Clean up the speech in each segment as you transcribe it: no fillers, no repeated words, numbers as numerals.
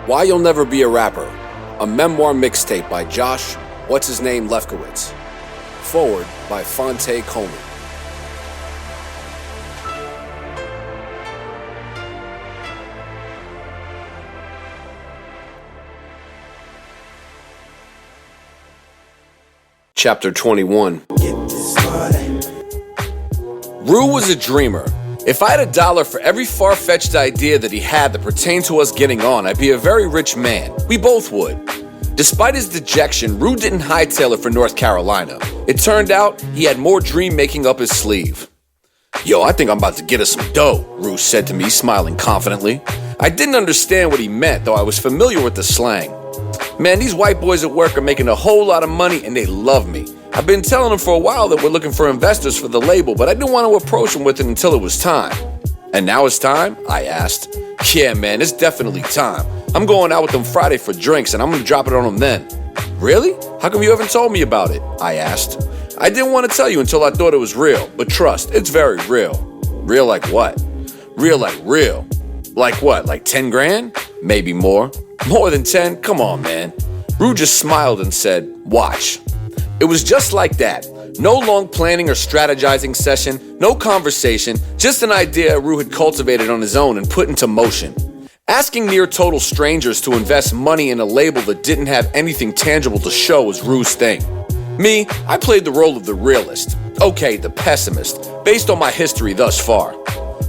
Why You'll Never Be a Rapper, a memoir mixtape by Josh, What's-His-Name Lefkowitz. Forward by Fonte Coleman. Chapter 21. Rue was a dreamer. If I had $1 for every far-fetched idea that he had that pertained to us getting on, I'd be a very rich man. We both would. Despite his dejection, Rue didn't hightail it for North Carolina. It turned out he had more dream-making up his sleeve. "Yo, I think I'm about to get us some dough," Rue said to me, smiling confidently. I didn't understand what he meant, though I was familiar with the slang. "Man, these white boys at work are making a whole lot of money and they love me. I've been telling them for a while that we're looking for investors for the label, but I didn't want to approach them with it until it was time." "And now it's time?" I asked. "Yeah, man, it's definitely time. I'm going out with them Friday for drinks and I'm going to drop it on them then." "Really? How come you haven't told me about it?" I asked. "I didn't want to tell you until I thought it was real, but trust, it's very real." "Real like what?" "Real like real." "Like what, like 10 grand? Maybe more." "More than 10? Come on, man." Rue just smiled and said, "Watch." It was just like that. No long planning or strategizing session, no conversation, just an idea Rue had cultivated on his own and put into motion. Asking near total strangers to invest money in a label that didn't have anything tangible to show was Rue's thing. Me, I played the role of the realist. Okay, the pessimist, based on my history thus far.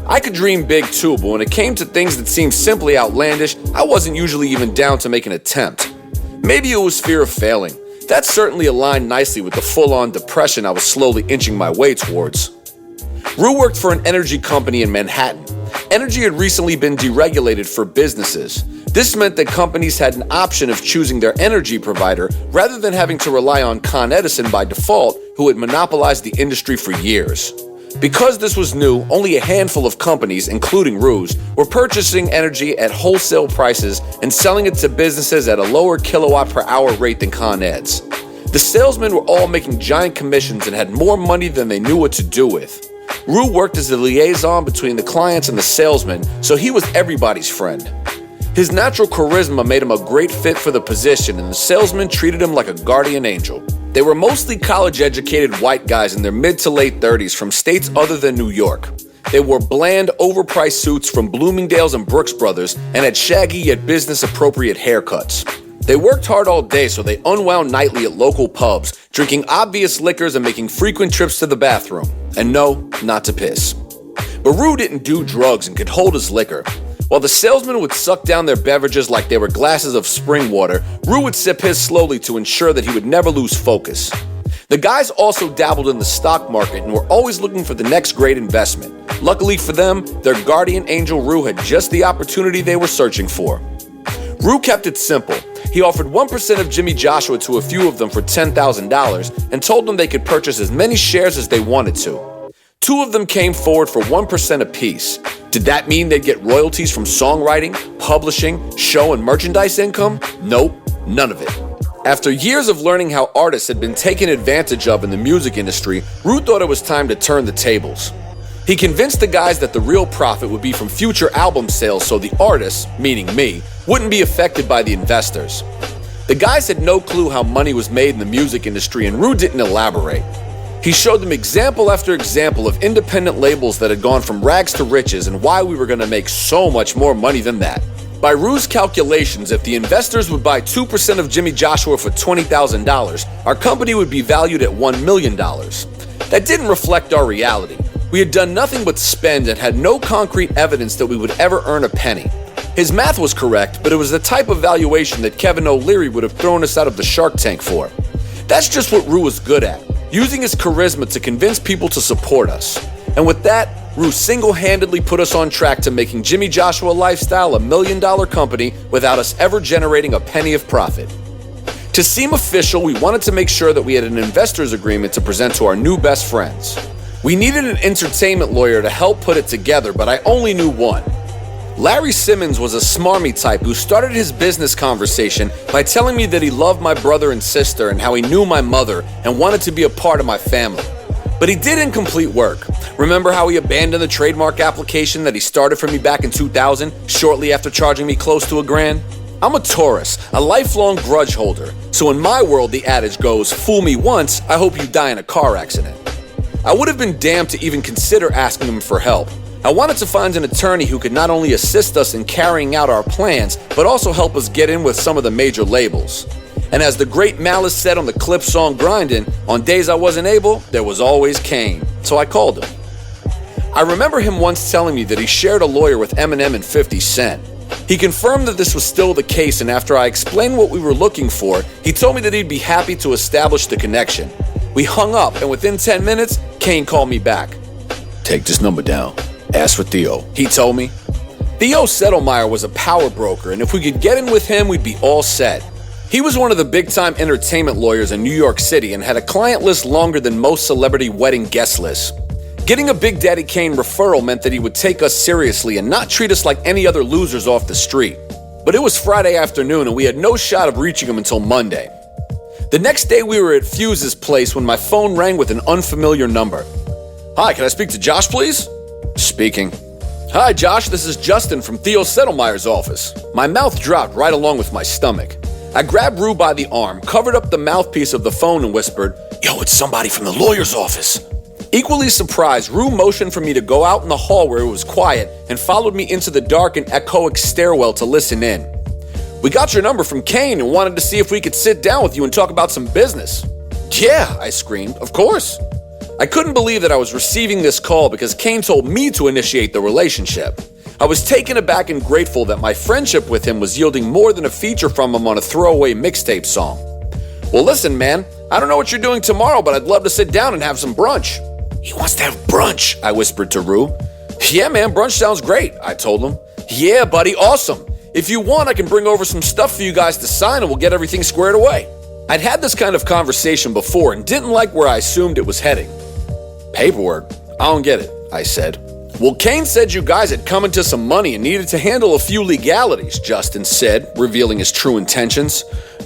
I could dream big too, but when it came to things that seemed simply outlandish, I wasn't usually even down to make an attempt. Maybe it was fear of failing. That certainly aligned nicely with the full-on depression I was slowly inching my way towards. Rue worked for an energy company in Manhattan. Energy had recently been deregulated for businesses. This meant that companies had an option of choosing their energy provider rather than having to rely on Con Edison by default, who had monopolized the industry for years. Because this was new, only a handful of companies, including Rue's, were purchasing energy at wholesale prices and selling it to businesses at a lower kilowatt per hour rate than Con Ed's. The salesmen were all making giant commissions and had more money than they knew what to do with. Rue worked as the liaison between the clients and the salesmen, so he was everybody's friend. His natural charisma made him a great fit for the position, and the salesmen treated him like a guardian angel. They were mostly college-educated white guys in their mid to late 30s from states other than New York. They wore bland, overpriced suits from Bloomingdale's and Brooks Brothers and had shaggy yet business-appropriate haircuts. They worked hard all day, so they unwound nightly at local pubs, drinking obvious liquors and making frequent trips to the bathroom. And no, not to piss. But Rue didn't do drugs and could hold his liquor. While the salesmen would suck down their beverages like they were glasses of spring water, Rue would sip his slowly to ensure that he would never lose focus. The guys also dabbled in the stock market and were always looking for the next great investment. Luckily for them, their guardian angel Rue had just the opportunity they were searching for. Rue kept it simple. He offered 1% of JimmieJoshua to a few of them for $10,000 and told them they could purchase as many shares as they wanted to. 2 of them came forward for 1% apiece. Did that mean they'd get royalties from songwriting, publishing, show, and merchandise income? Nope, none of it. After years of learning how artists had been taken advantage of in the music industry, Rue thought it was time to turn the tables. He convinced the guys that the real profit would be from future album sales so the artists, meaning me, wouldn't be affected by the investors. The guys had no clue how money was made in the music industry, and Rue didn't elaborate. He showed them example after example of independent labels that had gone from rags to riches and why we were going to make so much more money than that. By Rue's calculations, if the investors would buy 2% of JimmieJoshua for $20,000, our company would be valued at $1 million. That didn't reflect our reality. We had done nothing but spend and had no concrete evidence that we would ever earn a penny. His math was correct, but it was the type of valuation that Kevin O'Leary would have thrown us out of the Shark Tank for. That's just what Rue was good at, using his charisma to convince people to support us. And with that, Rue single-handedly put us on track to making JimmieJoshua Lifestyle a $1 million company without us ever generating a penny of profit. To seem official, we wanted to make sure that we had an investor's agreement to present to our new best friends. We needed an entertainment lawyer to help put it together, but I only knew one. Larry Simmons was a smarmy type who started his business conversation by telling me that he loved my brother and sister and how he knew my mother and wanted to be a part of my family. But he did incomplete work. Remember how he abandoned the trademark application that he started for me back in 2000, shortly after charging me close to $1,000? I'm a Taurus, a lifelong grudge holder, so in my world the adage goes, fool me once, I hope you die in a car accident. I would have been damned to even consider asking him for help. I wanted to find an attorney who could not only assist us in carrying out our plans, but also help us get in with some of the major labels. And as the great Malice said on the Clip song Grindin', on days I wasn't able, there was always Kane. So I called him. I remember him once telling me that he shared a lawyer with Eminem and 50 Cent. He confirmed that this was still the case, and after I explained what we were looking for, he told me that he'd be happy to establish the connection. We hung up, and within 10 minutes, Kane called me back. Take this number down. Ask for Theo, he told me. Theo Settlemeyer was a power broker, and if we could get in with him, we'd be all set. He was one of the big-time entertainment lawyers in New York City and had a client list longer than most celebrity wedding guest lists. Getting a Big Daddy Kane referral meant that he would take us seriously and not treat us like any other losers off the street. But it was Friday afternoon and we had no shot of reaching him until Monday. The next day we were at Fuse's place when my phone rang with an unfamiliar number. Hi, can I speak to Josh, please? Speaking. Hi, Josh, this is Justin from Theo Settlemeyer's office. My mouth dropped right along with my stomach. I grabbed Rue by the arm, covered up the mouthpiece of the phone and whispered, Yo, it's somebody from the lawyer's office. Equally surprised, Rue motioned for me to go out in the hall where it was quiet and followed me into the dark and echoic stairwell to listen in. We got your number from Kane and wanted to see if we could sit down with you and talk about some business. Yeah, I screamed, of course. I couldn't believe that I was receiving this call because Kane told me to initiate the relationship. I was taken aback and grateful that my friendship with him was yielding more than a feature from him on a throwaway mixtape song. Well, listen, man, I don't know what you're doing tomorrow, but I'd love to sit down and have some brunch. He wants to have brunch, I whispered to Rue. Yeah, man, brunch sounds great, I told him. Yeah, buddy, awesome. If you want, I can bring over some stuff for you guys to sign and we'll get everything squared away. I'd had this kind of conversation before and didn't like where I assumed it was heading. Paperwork? I don't get it, I said. Well, Kane said you guys had come into some money and needed to handle a few legalities, Justin said, revealing his true intentions.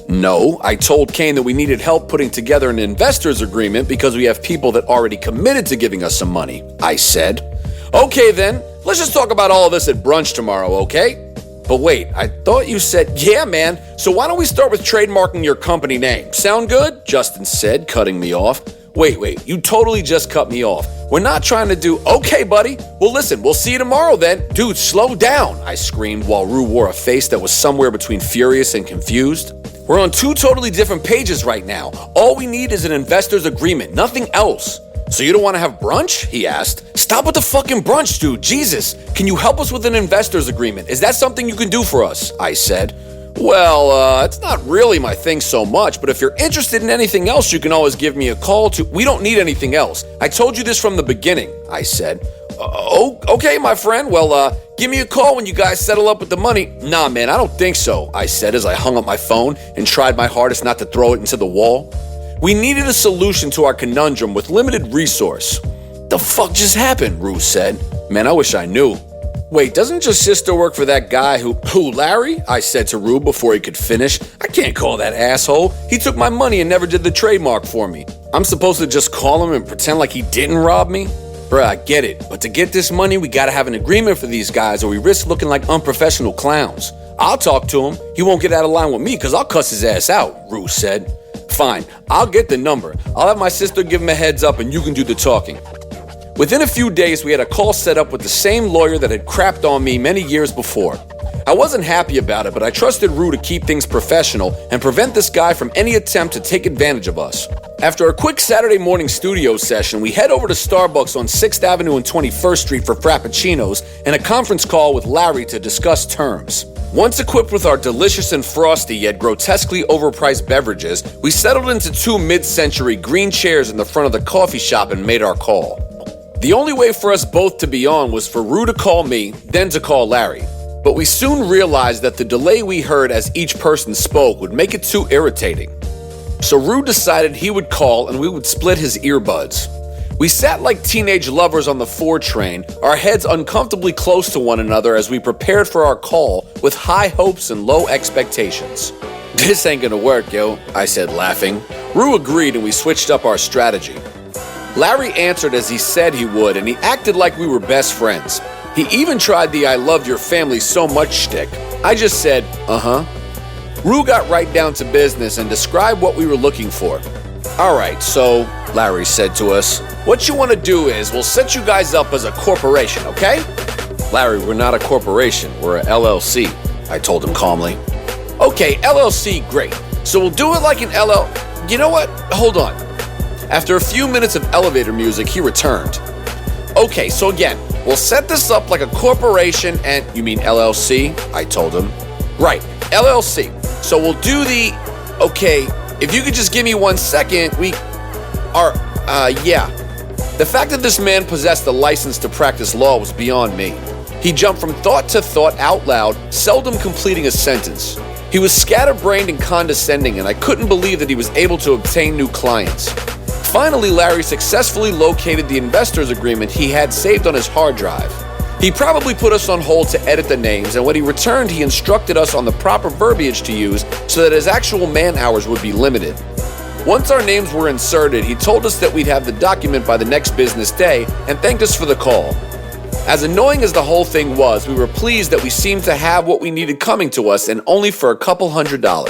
No, I told Kane that we needed help putting together an investor's agreement because we have people that already committed to giving us some money, I said. Okay then, let's just talk about all of this at brunch tomorrow, okay? But wait, I thought you said, yeah man, so why don't we start with trademarking your company name? Sound good? Justin said, cutting me off. Wait, you totally just cut me off. We're not trying to do, okay buddy, well listen, we'll see you tomorrow then. Dude, slow down, I screamed while Rue wore a face that was somewhere between furious and confused. We're on two totally different pages right now. All we need is an investor's agreement, nothing else. So you don't want to have brunch? He asked. Stop with the fucking brunch, dude. Jesus, can you help us with an investor's agreement? Is that something you can do for us? I said. Well, it's not really my thing so much, but if you're interested in anything else, you can always give me a call to... We don't need anything else. I told you this from the beginning, I said. Okay, my friend. Well, give me a call when you guys settle up with the money. Nah, man, I don't think so, I said as I hung up my phone and tried my hardest not to throw it into the wall. We needed a solution to our conundrum with limited resource. The fuck just happened, Rue said. Man, I wish I knew. Wait, doesn't your sister work for that guy who, Larry? I said to Rue before he could finish. I can't call that asshole. He took my money and never did the trademark for me. I'm supposed to just call him and pretend like he didn't rob me? Bruh, I get it, but to get this money, we gotta have an agreement for these guys or we risk looking like unprofessional clowns. I'll talk to him. He won't get out of line with me because I'll cuss his ass out, Rue said. Fine, I'll get the number. I'll have my sister give him a heads up and you can do the talking. Within a few days, we had a call set up with the same lawyer that had crapped on me many years before. I wasn't happy about it, but I trusted Rue to keep things professional and prevent this guy from any attempt to take advantage of us. After a quick Saturday morning studio session, we head over to Starbucks on 6th Avenue and 21st Street for frappuccinos and a conference call with Larry to discuss terms. Once equipped with our delicious and frosty yet grotesquely overpriced beverages, we settled into two mid-century green chairs in the front of the coffee shop and made our call. The only way for us both to be on was for Rue to call me, then to call Larry. But we soon realized that the delay we heard as each person spoke would make it too irritating. So Rue decided he would call and we would split his earbuds. We sat like teenage lovers on the 4 train, our heads uncomfortably close to one another as we prepared for our call with high hopes and low expectations. This ain't gonna work, yo, I said laughing. Rue agreed and we switched up our strategy. Larry answered as he said he would and he acted like we were best friends. He even tried the I love your family so much shtick. I just said, Rue got right down to business and described what we were looking for. All right, so, Larry said to us, what you want to do is we'll set you guys up as a corporation, okay? Larry, we're not a corporation, we're a LLC, I told him calmly. Okay, LLC, great. So we'll do it like an You know what? Hold on. After a few minutes of elevator music, he returned. Okay, so again, we'll set this up like a corporation and... You mean LLC? I told him. Right, LLC. So we'll do Okay, if you could just give me 1 second, yeah. The fact that this man possessed the license to practice law was beyond me. He jumped from thought to thought out loud, seldom completing a sentence. He was scatterbrained and condescending, and I couldn't believe that he was able to obtain new clients. Finally, Larry successfully located the investor's agreement he had saved on his hard drive. He probably put us on hold to edit the names, and when he returned, he instructed us on the proper verbiage to use so that his actual man hours would be limited. Once our names were inserted, he told us that we'd have the document by the next business day and thanked us for the call. As annoying as the whole thing was, we were pleased that we seemed to have what we needed coming to us, and only for a couple $100.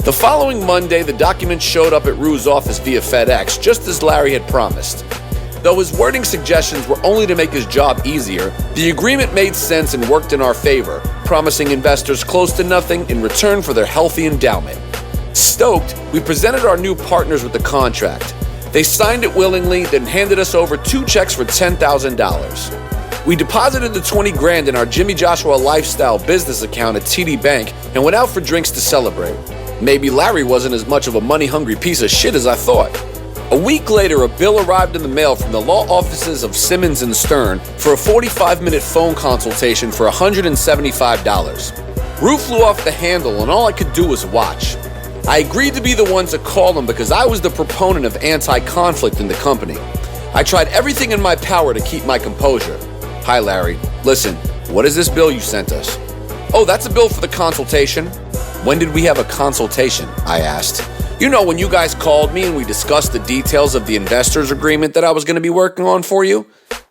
The following Monday, the document showed up at Rue's office via FedEx, just as Larry had promised. Though his wording suggestions were only to make his job easier, the agreement made sense and worked in our favor, promising investors close to nothing in return for their healthy endowment. Stoked, we presented our new partners with the contract. They signed it willingly, then handed us over 2 checks for $10,000. We deposited the $20,000 in our JimmieJoshua Lifestyle business account at TD Bank and went out for drinks to celebrate. Maybe Larry wasn't as much of a money-hungry piece of shit as I thought. A week later, a bill arrived in the mail from the law offices of Simmons & Stern for a 45-minute phone consultation for $175. Rue flew off the handle, and all I could do was watch. I agreed to be the one to call him because I was the proponent of anti-conflict in the company. I tried everything in my power to keep my composure. Hi, Larry. Listen, what is this bill you sent us? Oh, that's a bill for the consultation. When did we have a consultation? I asked. You know, when you guys called me and we discussed the details of the investors agreement that I was going to be working on for you?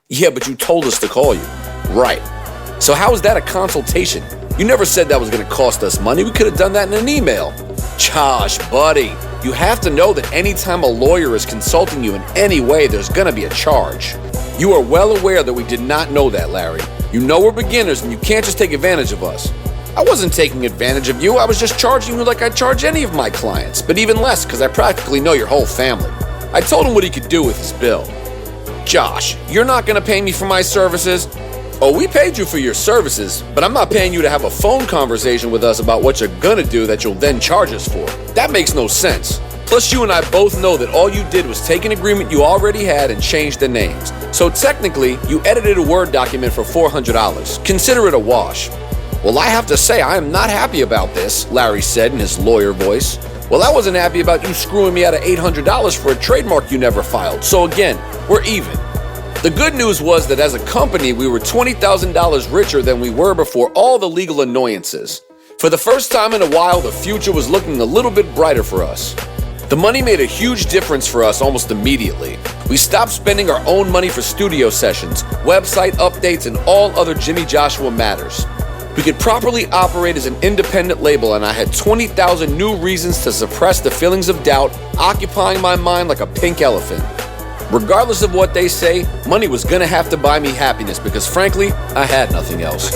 Yeah, but you told us to call you. Right. So how is that a consultation? You never said that was going to cost us money. We could have done that in an email. Josh, buddy, you have to know that anytime a lawyer is consulting you in any way, there's going to be a charge. You are well aware that we did not know that, Larry. You know we're beginners and you can't just take advantage of us. I wasn't taking advantage of you. I was just charging you like I charge any of my clients, but even less because I practically know your whole family. I told him what he could do with his bill. Josh, you're not going to pay me for my services? Oh, we paid you for your services, but I'm not paying you to have a phone conversation with us about what you're going to do that you'll then charge us for. That makes no sense. Plus, you and I both know that all you did was take an agreement you already had and change the names. So technically, you edited a Word document for $400. Consider it a wash. Well, I have to say, I am not happy about this, Larry said in his lawyer voice. Well, I wasn't happy about you screwing me out of $800 for a trademark you never filed. So again, we're even. The good news was that as a company, we were $20,000 richer than we were before all the legal annoyances. For the first time in a while, the future was looking a little bit brighter for us. The money made a huge difference for us almost immediately. We stopped spending our own money for studio sessions, website updates, and all other JimmieJoshua matters. We could properly operate as an independent label, and I had 20,000 new reasons to suppress the feelings of doubt occupying my mind like a pink elephant. Regardless of what they say, money was gonna have to buy me happiness because frankly, I had nothing else.